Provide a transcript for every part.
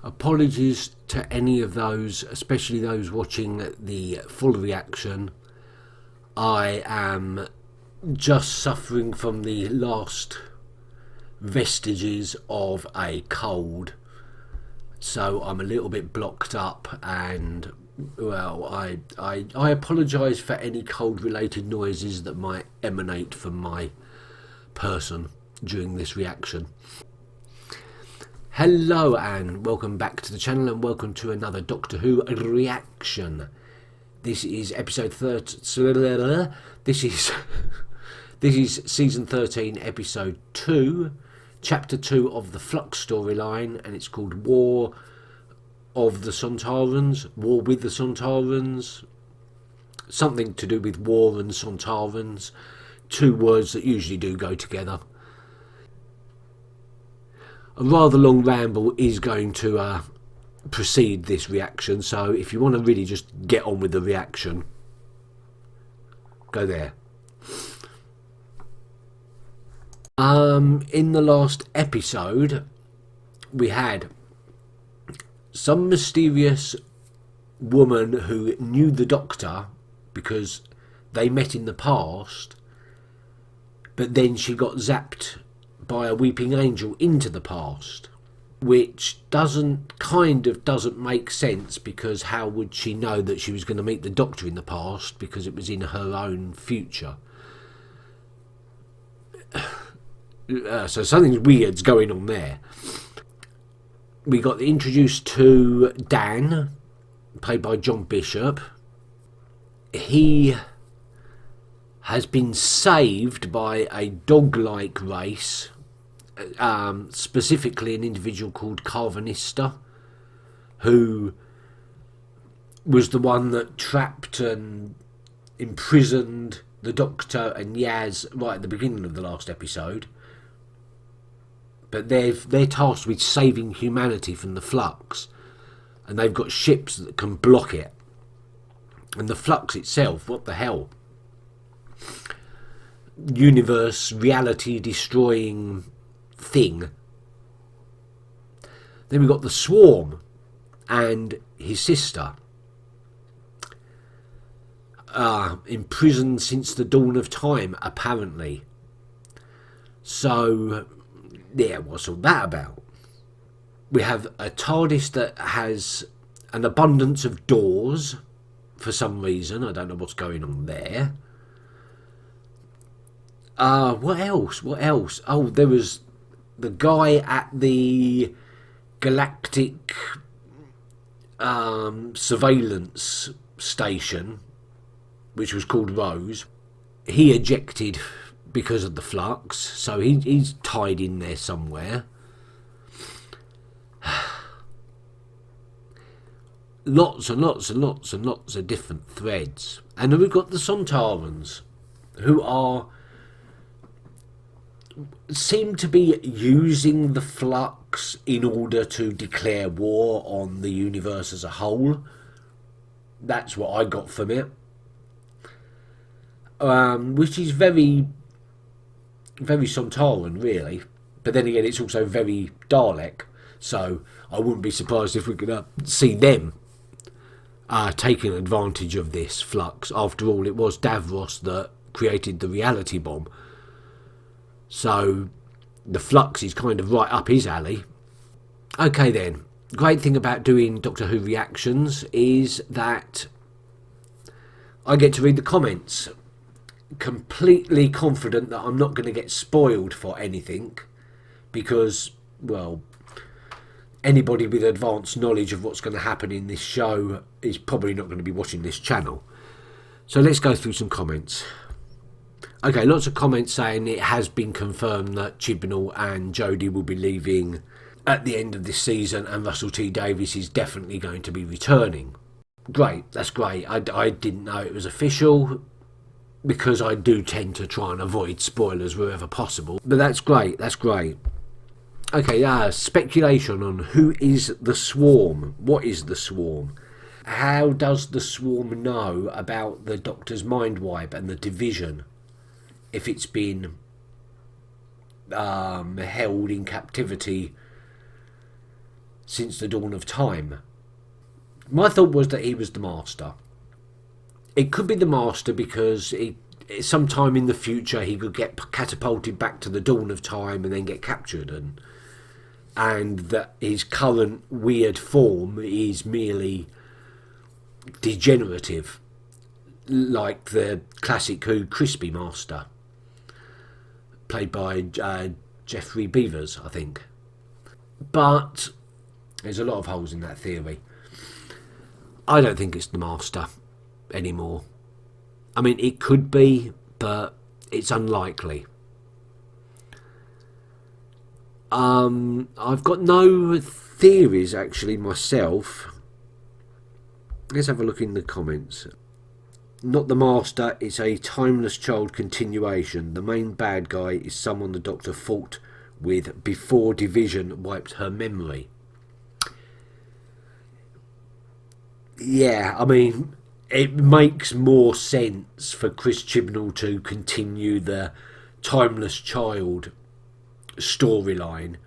Apologies to any of those, especially those watching the full reaction. I am just suffering from the last vestiges of a cold, so I'm a little bit blocked up, and well, I apologise for any cold related noises that might emanate from my person during this reaction. Hello and welcome back to the channel, and welcome to another Doctor Who reaction. This is episode 30. This is season 13, episode 2, chapter 2 of the Flux storyline, and it's called War of the Sontarans, War with the Sontarans, something to do with war and Sontarans, two words that usually do go together. A rather long ramble is going to precede this reaction, so if you want to really just get on with the reaction, go there. In the last episode, we had some mysterious woman who knew the Doctor because they met in the past, but then she got zapped by a weeping angel into the past, which doesn't make sense, because how would she know that she was going to meet the Doctor in the past, because it was in her own future? So something weird's going on there. We got introduced to Dan, played by John Bishop. He has been saved by a dog-like race, specifically an individual called Carvanista, who was the one that trapped and imprisoned the Doctor and Yaz right at the beginning of the last episode. But they're tasked with saving humanity from the Flux, and they've got ships that can block it. And the Flux itself, what the hell? Universe, reality destroying thing. Then we've got the Swarm and his sister, imprisoned since the dawn of time, apparently. So yeah, what's all that about? We have a TARDIS that has an abundance of doors for some reason. I don't know what's going on there. What else? Oh, there was the guy at the galactic surveillance station, which was called Rose. He ejected because of the Flux, so he's tied in there somewhere. Lots and lots and lots and lots of different threads. And then we've got the Sontarans, who seem to be using the Flux in order to declare war on the universe as a whole. That's what I got from it. Which is very, very Sontaran, really. But then again, it's also very Dalek, so I wouldn't be surprised if we're going to see them taking advantage of this Flux. After all, it was Davros that created the reality bomb, so the Flux is kind of right up his alley. Okay then, great thing about doing Doctor Who reactions is that I get to read the comments, completely confident that I'm not going to get spoiled for anything, because, well, anybody with advanced knowledge of what's going to happen in this show is probably not going to be watching this channel. So let's go through some comments. Okay, lots of comments saying it has been confirmed that Chibnall and Jodie will be leaving at the end of this season, and Russell T Davies is definitely going to be returning. Great, that's great. I didn't know it was official, because I do tend to try and avoid spoilers wherever possible. But that's great, that's great. Okay, speculation on who is the Swarm. What is the Swarm? How does the Swarm know about the Doctor's mind wipe and the division, if it's been held in captivity since the dawn of time. My thought was that he was the Master. It could be the Master because sometime in the future he could get catapulted back to the dawn of time and then get captured, and that his current weird form is merely degenerative, like the classic Who Crispy Master, played by Jeffrey Beavers, I think. But there's a lot of holes in that theory. I don't think it's the Master anymore. I mean, it could be, but it's unlikely. I've got no theories actually myself. Let's have a look in the comments. Not the Master, it's a Timeless Child continuation. The main bad guy is someone the Doctor fought with before Division wiped her memory. Yeah, I mean, it makes more sense for Chris Chibnall to continue the Timeless Child storyline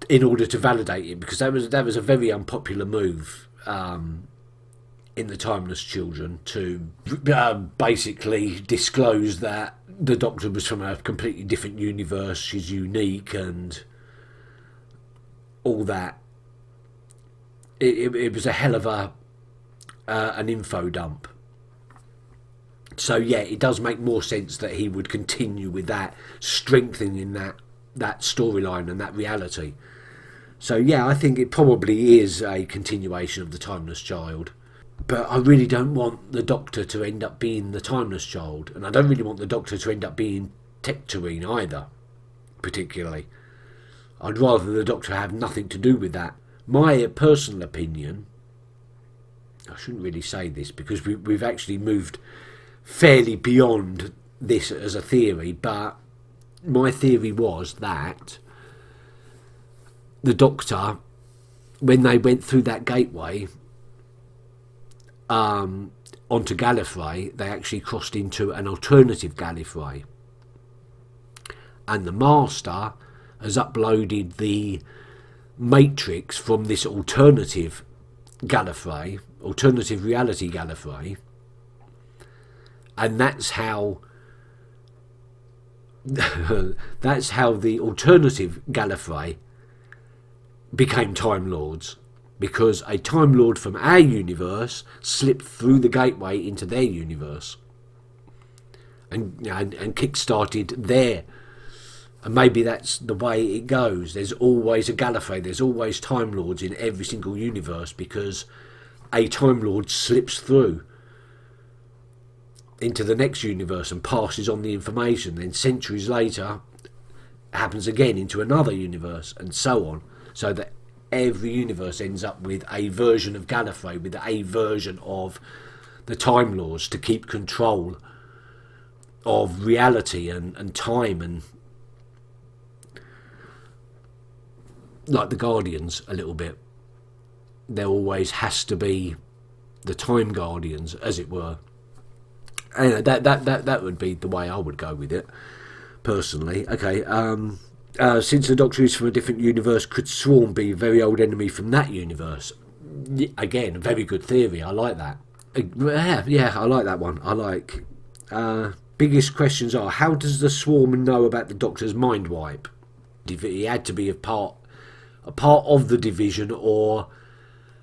in order to validate it, because that was a very unpopular move in the Timeless Children to basically disclose that the Doctor was from a completely different universe, she's unique and all that. It was a hell of an info dump. So yeah, it does make more sense that he would continue with that, strengthening that storyline and that reality. So yeah, I think it probably is a continuation of the Timeless Child. But I really don't want the Doctor to end up being the Timeless Child, and I don't really want the Doctor to end up being Tectorine either, particularly. I'd rather the Doctor have nothing to do with that. My personal opinion, I shouldn't really say this because we've actually moved fairly beyond this as a theory, but my theory was that the Doctor, when they went through that gateway onto Gallifrey, they actually crossed into an alternative Gallifrey, and the Master has uploaded the matrix from this alternative Gallifrey, alternative reality Gallifrey, and that's how the alternative Gallifrey became Time Lords, because a Time Lord from our universe slipped through the gateway into their universe and kick-started their. And maybe that's the way it goes. There's always a Gallifrey, there's always Time Lords in every single universe, because a Time Lord slips through into the next universe and passes on the information. Then centuries later, it happens again into another universe, and so on. So that every universe ends up with a version of Gallifrey, with a version of the Time Lords to keep control of reality and time, and like the Guardians a little bit. There always has to be the Time Guardians, as it were. Anyway, that would be the way I would go with it, personally. Okay, since the Doctor is from a different universe, could Swarm be a very old enemy from that universe? Again, a very good theory. I like that. Yeah, I like that one. I like. Biggest questions are: how does the Swarm know about the Doctor's mind wipe? If he had to be a part of the Division, or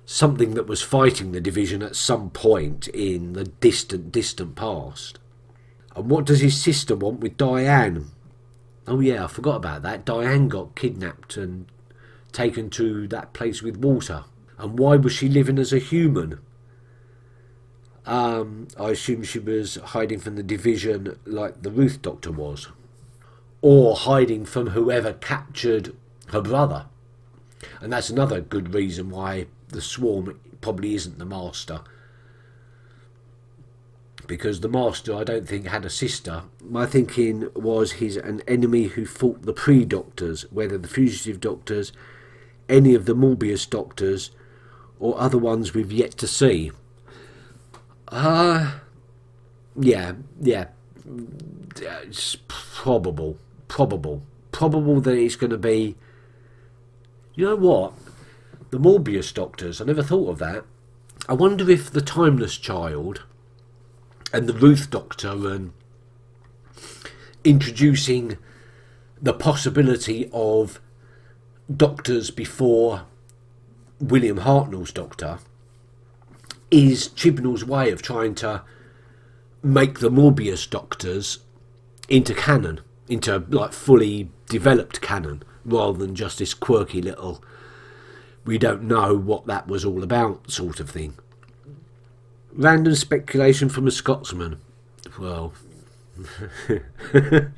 something that was fighting the Division at some point in the distant past. And what does his sister want with Diane? Oh yeah, I forgot about that. Diane got kidnapped and taken to that place with water. And why was she living as a human? I assume she was hiding from the Division like the Ruth Doctor was. Or hiding from whoever captured her brother. And that's another good reason why the Swarm probably isn't the Master. Because the Master, I don't think, had a sister. My thinking was he's an enemy who fought the pre-Doctors, whether the Fugitive Doctors, any of the Morbius Doctors, or other ones we've yet to see. Yeah. It's probable that it's going to be, You know what? The Morbius doctors, I never thought of that. I wonder if the Timeless Child and the Ruth Doctor and introducing the possibility of doctors before William Hartnell's Doctor is Chibnall's way of trying to make the Morbius doctors into canon, into like fully developed canon, rather than just this quirky little we don't know what that was all about sort of thing. Random speculation from a Scotsman. Well, the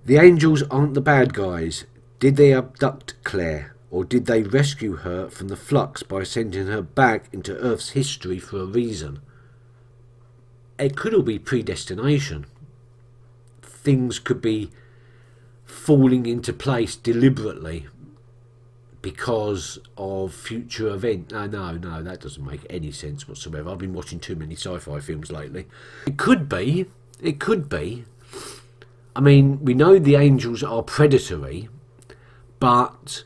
angels aren't the bad guys. Did they abduct Claire, or did they rescue her from the flux by sending her back into Earth's history for a reason? It could all be predestination. Things could be falling into place deliberately because of future event. No, that doesn't make any sense whatsoever. I've been watching too many sci-fi films lately. It could be. I mean, we know the angels are predatory, but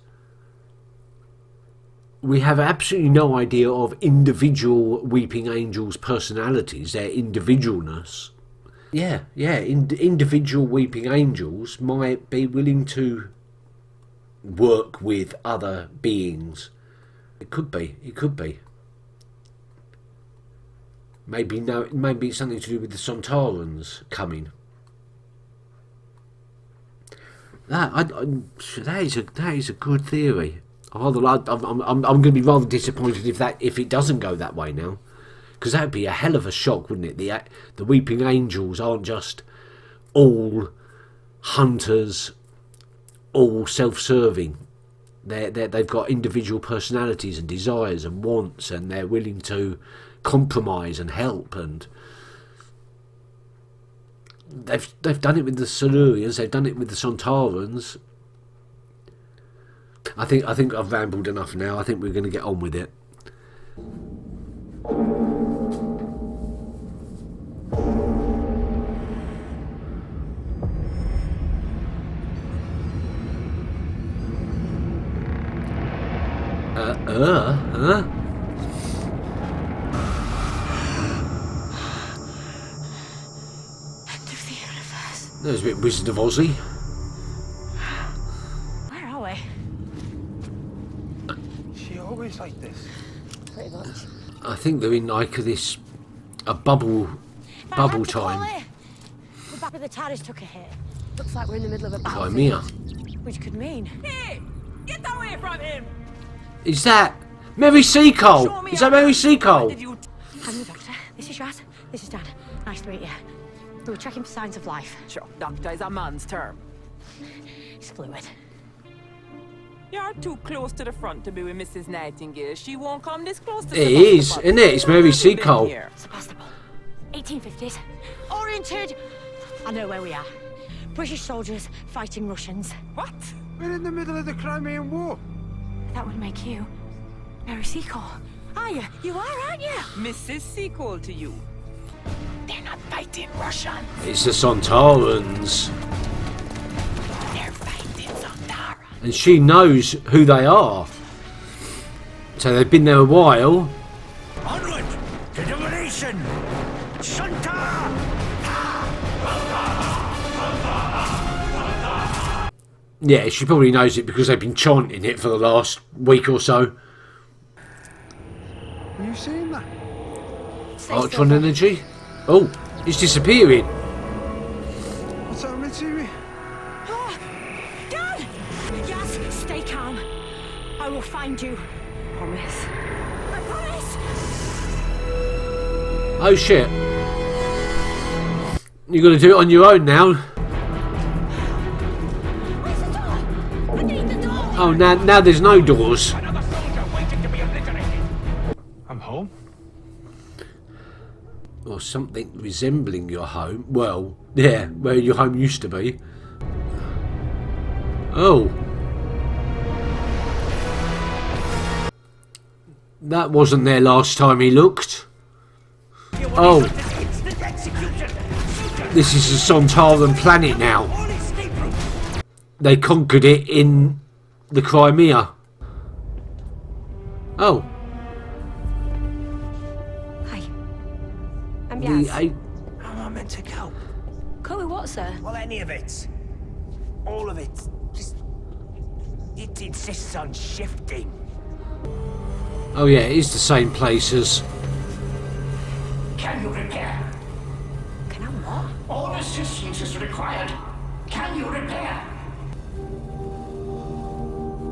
we have absolutely no idea of individual weeping angels' personalities, their individualness. Individual weeping angels might be willing to work with other beings. It could be. Maybe it's something to do with the Sontarans coming. That is a good theory. I'm going to be rather disappointed if it doesn't go that way now, because that would be a hell of a shock, wouldn't it? The weeping angels aren't just all hunters, all self-serving. They've got individual personalities and desires and wants, and they're willing to compromise and help. And they've done it with the Silurians. They've done it with the Sontarans. I think I've rambled enough now. I think we're going to get on with it. Huh? End of the universe. There's a bit Wizard of Ozzy. Where are we? She always like this. Pretty much. I think they're in like a bubble time. The back of the TARDIS took a hit. Looks like we're in the middle of a battle. Crimea. Which could mean. Hey! Get away from him! Is that Mary Seacole? Is that Mary Seacole? I'm the Doctor. This is Raz. This is Dan. Nice to meet you. We were checking for signs of life. Sure, doctor is a man's term. It's fluid. You're too close to the front to be with Mrs. Nightingale. She won't come this close to It is, isn't it? It's Mary Seacole. Sebastopol. 1850s. Oriented. I know where we are. British soldiers fighting Russians. What? We're in the middle of the Crimean War. That would make you Mary Seacole. Are you? You are, aren't you? Mrs. Seacole to you. They're not fighting Russians. It's the Sontarans. They're fighting Sontarans. And she knows who they are. So they've been there a while. Onward to domination! Sontar! Yeah, she probably knows it because they've been chanting it for the last week or so. Are you seeing that? Ultron energy. Oh, it's disappearing. What's that, Mitsuri? Oh, Dad! Yes, stay calm. I will find you. Promise. I promise! Oh shit. You're going to do it on your own now. Where's the door? I need the door! Oh, now there's no doors. Another soldier waiting to be obliterated. I'm home. Or something resembling your home. Well, yeah, where your home used to be. Oh. That wasn't there last time he looked. Oh. This is a Sontaran planet now. They conquered it in the Crimea. Oh. Hi. I'm The, Yaz. How am I meant to go? Go with what, sir? Well, any of it. All of it. Just... It insists on shifting. oh yeah, it is the same place as... Can you repair? Can I what? All assistance is required. Can you repair?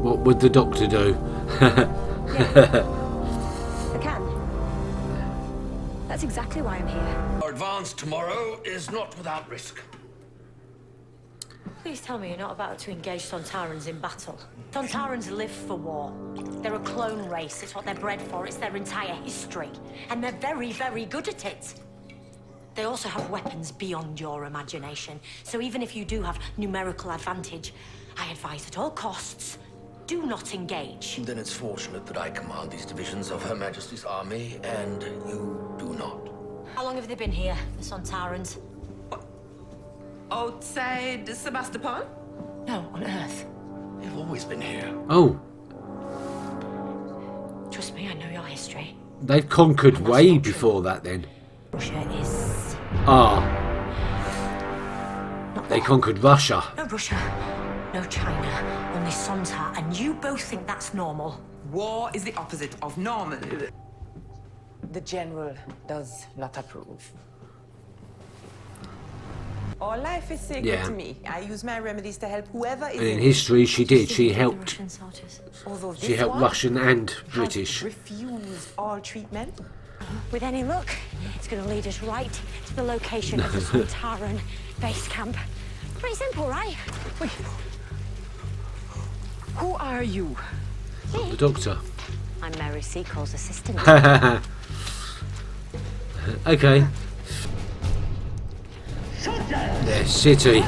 what would the doctor do? I can. That's exactly why I'm here. Our advance tomorrow is not without risk. Please tell me you're not about to engage Sontarans in battle. Sontarans live for war. They're a clone race. It's what they're bred for. It's their entire history. And they're very, very good at it. They also have weapons beyond your imagination. So even if you do have numerical advantage, I advise at all costs, do not engage. Then it's fortunate that I command these divisions of Her Majesty's army, and you do not. How long have they been here, the Sontarans? Outside Sebastopol? No, on Earth. They've always been here. Oh, Trust me, I know your history. they've conquered way before that then. Russia is... Ah, not they war. conquered Russia. No Russia, no China, only Sontar, and you both think that's normal. War is the opposite of normal. The general does not approve. All life is sacred Yeah. to me. I use my remedies to help whoever is And in in history, she did. She The helped. Russian soldiers. Although She this helped one Russian and has British. refused all treatment. With any luck, it's going to lead us right to the location of the Sontaran base camp. Pretty simple, right? Wait. Who are you? The doctor. I'm Mary Seacole's assistant. Okay. Their city.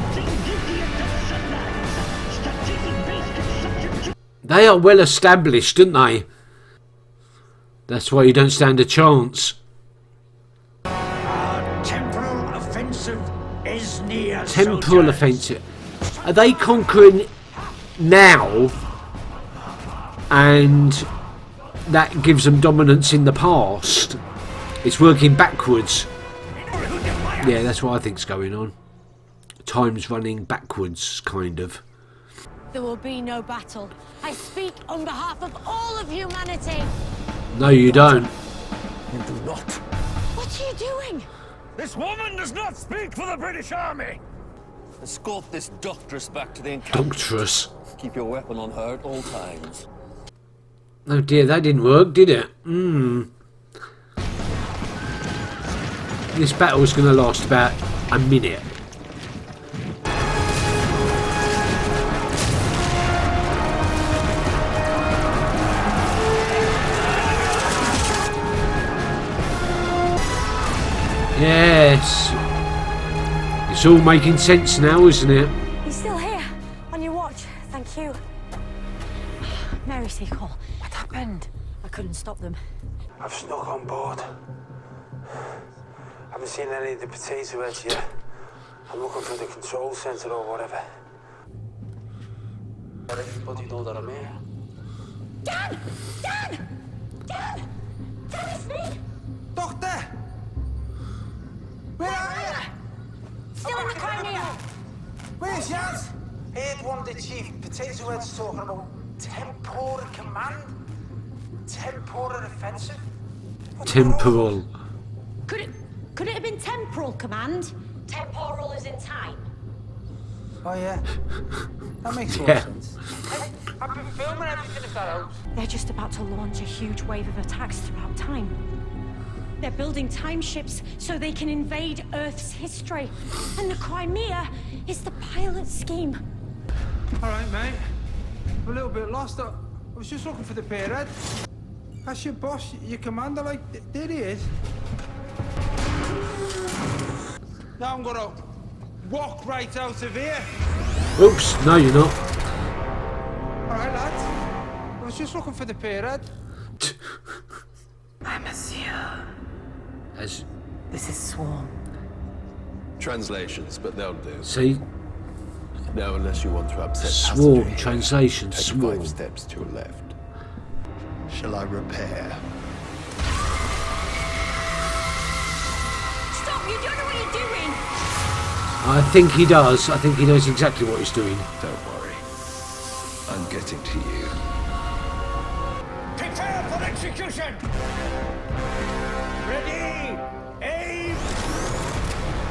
They are well established, aren't they? That's why you don't stand a chance. Our temporal offensive is near. Temporal soldiers. offensive. Are they conquering now? And that gives them dominance in the past. It's working backwards. Yeah, that's what I think's going on. Time's running backwards, kind of. There will be no battle. I speak on behalf of all of humanity. No, you don't. You do not. What are you doing? This woman does not speak for the British Army! Escort this doctress back to the encampment. Doctress. Keep your weapon on her at all times. Oh dear, that didn't work, did it? This battle's going to last about a minute. Yes. It's all making sense now, isn't it? He's still here. On your watch. Thank you. Mary Seacole. What happened? I couldn't stop them. I've snuck on board. Haven't seen any of the potato heads yet. I'm looking for the control centre or whatever. Let everybody know that I'm here. Dan! Dan! Dan! Dan, it's me! Doctor! Where are you? Still in the Crimea! Where's Yaz? Heard one of the chief potato heads talking about temporal command. Temporal offensive. Temporal. Could it have been temporal command? Temporal is in time. Oh yeah. That makes more Yeah. sense. I've been filming everything if that helps. They're just about to launch a huge wave of attacks throughout time. They're building time ships so they can invade Earth's history. And the Crimea is the pilot scheme. Alright, mate. I'm a little bit lost. I was just looking for the spearhead. That's your boss, your commander, like, there he is. Now I'm gonna walk right out of here. Oops, no you're not. Alright, lads. I was just looking for the spearhead. Monsieur. As, This is Swarm. Translations, but they'll do. see, Now, unless you want to upset Swarm, passenger, translation, take swarm. 5 steps to your left. Shall I repair? Stop! You don't know what you're doing! I think he does. I think he knows exactly what he's doing. Don't worry. I'm getting to you. Prepare for execution! Ready? Aim!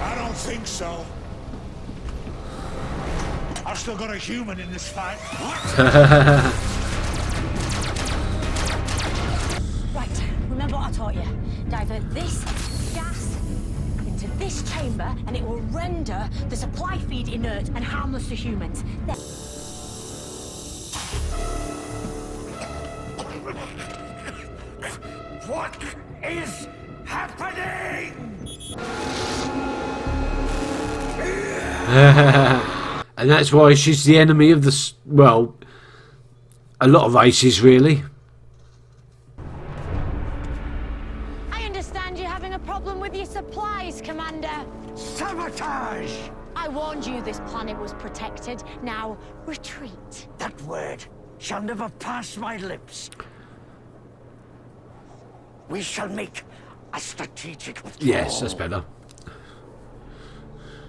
I don't think so. I've still got a human in this fight. Right, remember what I taught you. Divert this gas into this chamber and it will render the supply feed inert and harmless to humans. Then What is happening? And that's why she's the enemy of the... well, a lot of races, really. I understand you're having a problem with your supplies, Commander. Sabotage! I warned you this planet was protected. Now, retreat. That word shall never pass my lips. We shall make a strategic withdrawal. Yes, that's better.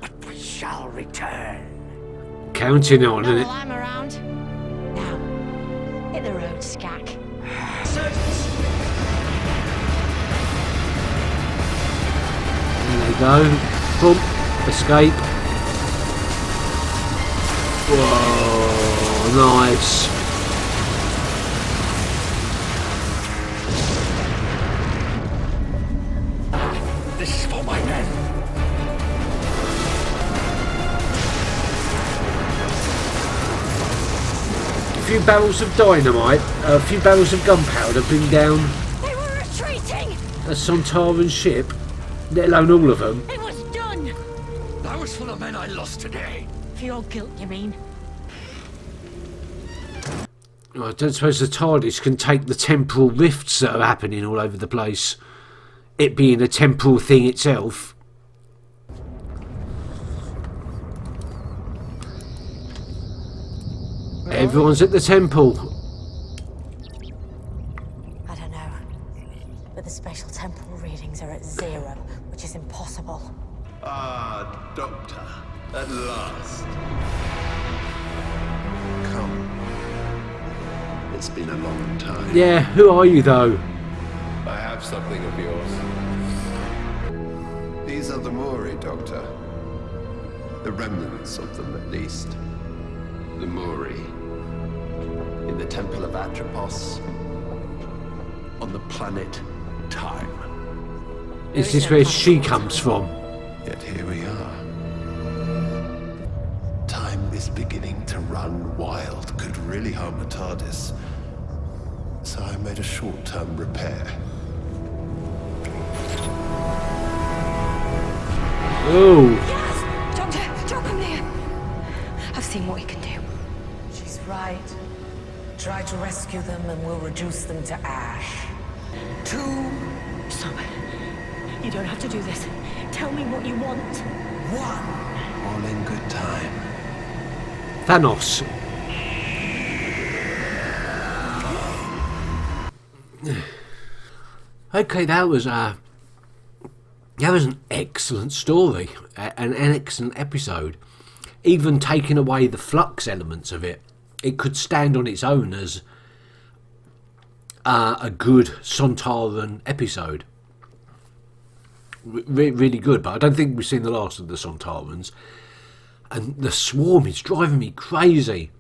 But we shall return. Counting on Not it. while I'm around. Now, hit the road, Skak. There they go. Boom. Escape. Whoa, nice. This is for my men. A few barrels of dynamite, a few barrels of gunpowder bring down They were retreating! a Sontaran ship, let alone all of them. It was done! That was for the men I lost today. For your guilt, you mean? I don't suppose the TARDIS can take the temporal rifts that are happening all over the place. It being a temporal thing itself. Everyone's at the temple. I don't know. But the spatial temporal readings are at 0, which is impossible. Ah, Doctor. At last. Come. It's been a long time. Yeah, who are you though? I have something of yours. These are the Mori, Doctor. The remnants of them, at least. The Mori. In the Temple of Atropos. On the planet Time. Is this where she comes from? Yet here we are. Time is beginning to run wild. Could really harm a TARDIS. So I made a short-term repair. Oh, Yes! Doctor, don't come near! I've seen what you can do. She's right. Try to rescue them and we'll reduce them to ash. 2. Stop. You don't have to do this. Tell me what you want. 1. All in good time. Thanos. Okay, that was an excellent story, an excellent episode. Even taking away the flux elements of it, it could stand on its own as a good Sontaran episode. Really good, but I don't think we've seen the last of the Sontarans. And the Swarm is driving me crazy.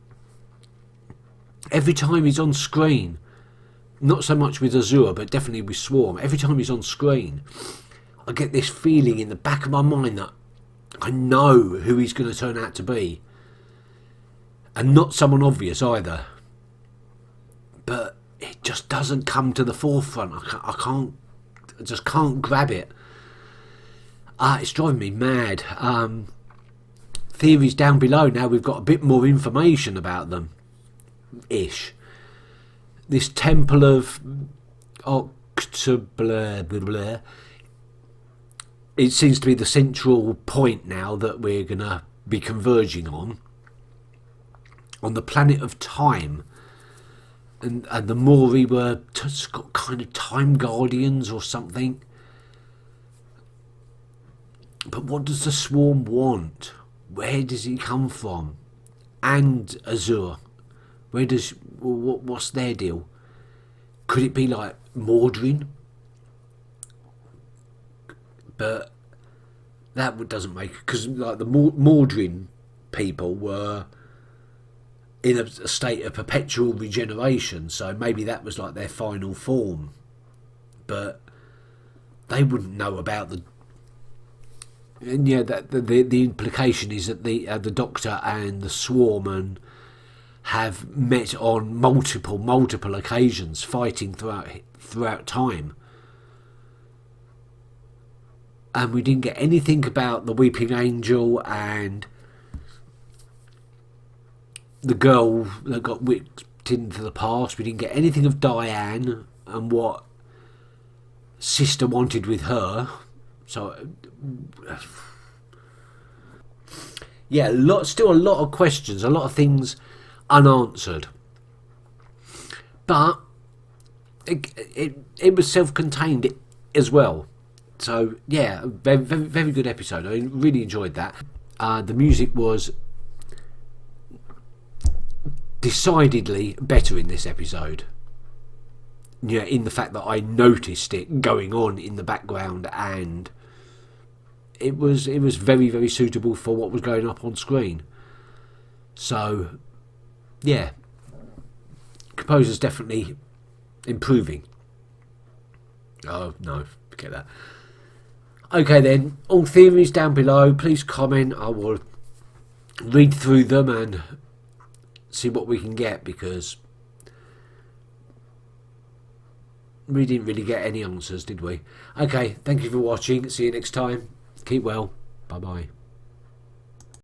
Every time he's on screen, not so much with Azura, but definitely with Swarm, every time he's on screen, I get this feeling in the back of my mind that I know who he's going to turn out to be. And not someone obvious either. But it just doesn't come to the forefront. I just can't grab it. It's driving me mad. Theories down below now. We've got a bit more information about them. Ish. This Temple of October. It seems to be the central point now that we're going to be converging on. on the planet of time, and the Mori were kind of time guardians or something. But what does the Swarm want? Where does he come from? And Azure, what's their deal? Could it be like Mordrin? But that doesn't make, because like the Mordrin people were in a state of perpetual regeneration, so maybe that was like their final form. But they wouldn't know about the. And yeah, that the implication is that the Doctor and the Swarm have met on multiple occasions, fighting throughout time. And we didn't get anything about the Weeping Angel and the girl that got whipped into the past. We didn't get anything of Diane and what Sister wanted with her. So, yeah, still a lot of questions, a lot of things unanswered. But it was self-contained as well. So, yeah, very, very, very good episode. I really enjoyed that. The music was decidedly better in this episode. Yeah, in the fact that I noticed it going on in the background, and it was very, very suitable for what was going up on screen. So, yeah, composer's definitely improving. Oh no, forget that. Okay then, all theories down below. Please comment. I will read through them and see what we can get, because we didn't really get any answers, did we? Okay, thank you for watching. See you next time. Keep well. Bye bye.